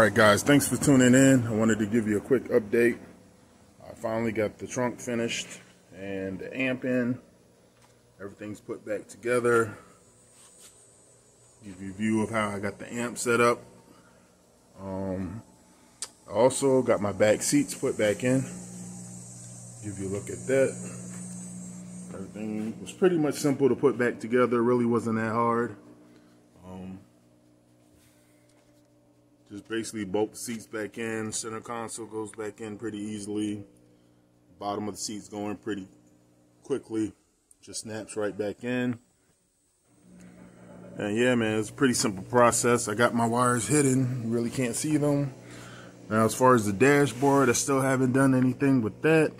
Alright guys, thanks for tuning in. I wanted to give you a quick update. I finally got the trunk finished and the amp in. Everything's put back together. Give you a view of how I got the amp set up. I also got my back seats put back in. Give you a look at that. Everything was pretty much simple to put back together. Really wasn't that hard. Just basically bolt the seats back in. Center console goes back in pretty easily. Bottom of the seats going pretty quickly. Just snaps right back in. And yeah, man, it's a pretty simple process. I got my wires hidden. You really can't see them. Now, as far as the dashboard, I still haven't done anything with that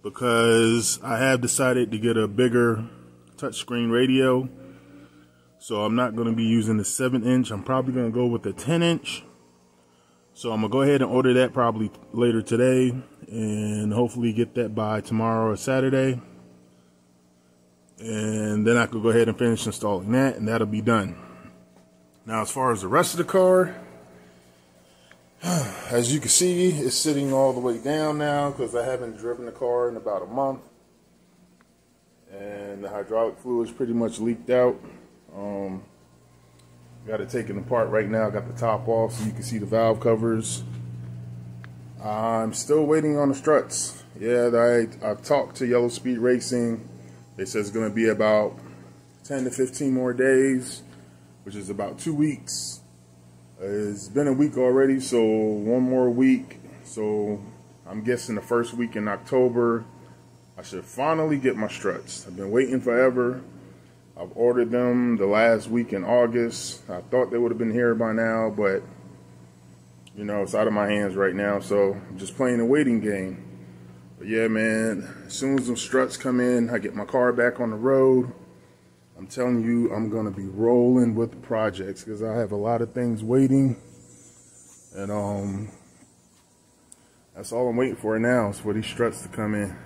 because I have decided to get a bigger touchscreen radio. So I'm not going to be using the 7-inch. I'm probably going to go with the 10-inch. So I'm going to go ahead and order that probably later today and hopefully get that by tomorrow or Saturday. And then I could go ahead and finish installing that and that'll be done. Now, as far as the rest of the car, as you can see, it's sitting all the way down now because I haven't driven the car in about a month. And the hydraulic fluid is pretty much leaked out. Got it taken apart right now. Got the top off so you can see the valve covers. I'm still waiting on the struts. Yeah, I've talked to Yellow Speed Racing. They said it's going to be about 10 to 15 more days, which is about 2 weeks. It's been a week already, so one more week. So I'm guessing the first week in October, I should finally get my struts. I've been waiting forever. I've ordered them the last week in August. I thought they would have been here by now, but you know, it's out of my hands right now. So I'm just playing a waiting game. But yeah, man, as soon as the struts come in, I get my car back on the road. I'm telling you, I'm going to be rolling with the projects because I have a lot of things waiting. And that's all I'm waiting for now is for these struts to come in.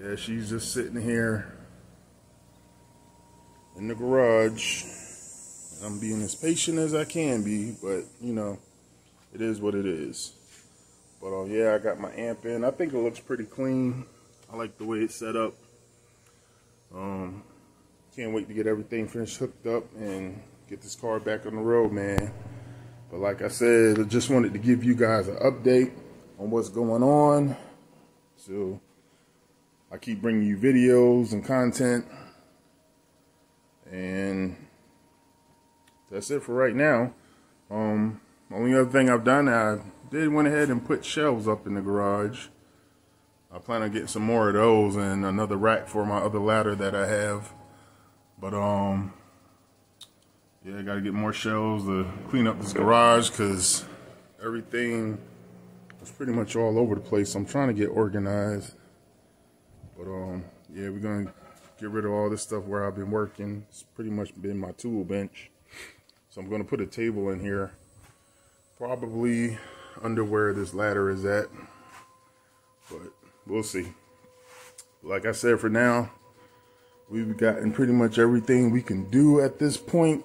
Yeah, she's just sitting here in the garage. I'm being as patient as I can be, but you know, it is what it is. But yeah, I got my amp in. I think it looks pretty clean. I like the way it's set up. Can't wait to get everything finished, hooked up, and get this car back on the road, man. But like I said, I just wanted to give you guys an update on what's going on. So I keep bringing you videos and content. And that's it for right now. Only other thing I've done, I went ahead and put shelves up in the garage. I plan on getting some more of those and another rack for my other ladder that I have. But yeah, I gotta get more shelves to clean up this garage because everything is pretty much all over the place. I'm trying to get organized. But yeah, we're gonna get rid of all this stuff where I've been working. It's pretty much been my tool bench. So I'm gonna put a table in here, probably under where this ladder is at, but we'll see. Like I said, for now, we've gotten pretty much everything we can do at this point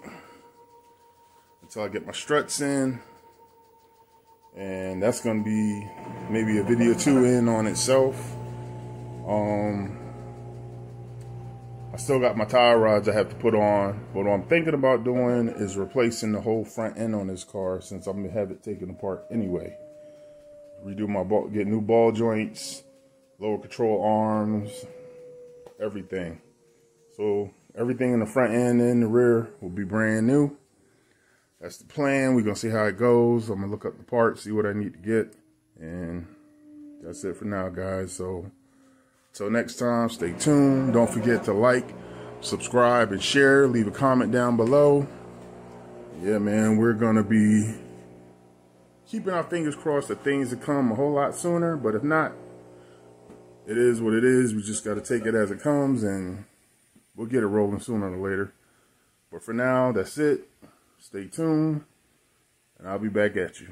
until I get my struts in, and that's going to be maybe a video or two in on itself. I still got my tie rods I have to put on, but what I'm thinking about doing is replacing the whole front end on this car since I'm going to have it taken apart anyway. Redo my ball, get new ball joints, lower control arms, everything. So everything in the front end and the rear will be brand new. That's the plan. We're going to see how it goes. I'm going to look up the parts, see what I need to get. And that's it for now, guys. So until next time, stay tuned. Don't forget to like, subscribe, and share. Leave a comment down below. Yeah, man, we're going to be keeping our fingers crossed that things will come a whole lot sooner. But if not, it is what it is. We just got to take it as it comes, and we'll get it rolling sooner or later. But for now, that's it. Stay tuned, and I'll be back at you.